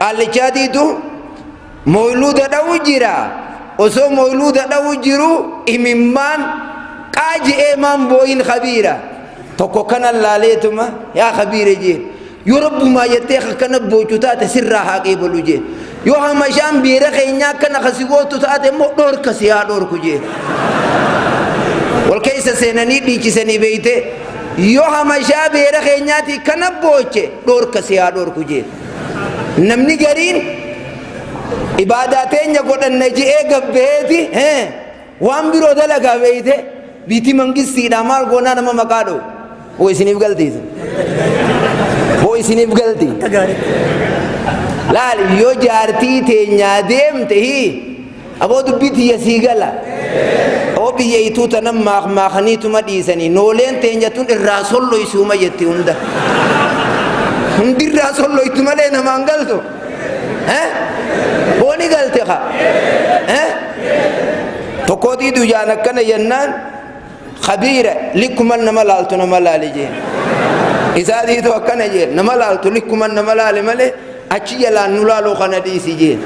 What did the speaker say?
qaallichaati tu mawluuda dha'u jira osoo mawluuda dha'u jiru imimmaan qaaji'ee maan booyin khabiira tokko kana laaleetuma yaa khabiire jeen yoo rabbumaa jettee akkana boocu taate sirraa haa qeebalu jeen yoo hamashaan biira keenyaa akkana kasigootu taate immoo dhoorka si haa dhoorku jeen wal keessa seenanii dhiichisanii beeyte yoo hamashaa biira keenyaati kana booche dhoorka si haa dhoorku jeen namni gariin ibaadaa teenya godhanna je'ee gabbeeti waan biroo dalagaa beeyte biti mangistiidha maal goonaa nama maqaa dhoo hoo isiniif galtiisa hoo isiniif galti laal yoo jaartii teenyaa deemte aboo dubbitti yasii gala oo biyyeytuu tanan maaqmaaqaniituma dhiisanii nooleen teenyatun irraa solloysuma jetti hunda hundi irraa solloytu malee namaan galtu hooni galte ka tokkootii dujaan akkana jennaan khabiira likkuman nama laaltu nama laale jeen isaatiitu akkana jeen nama laaltu likkuman nama laale malee achi jalaan nu laaloo kana dhiisi jeen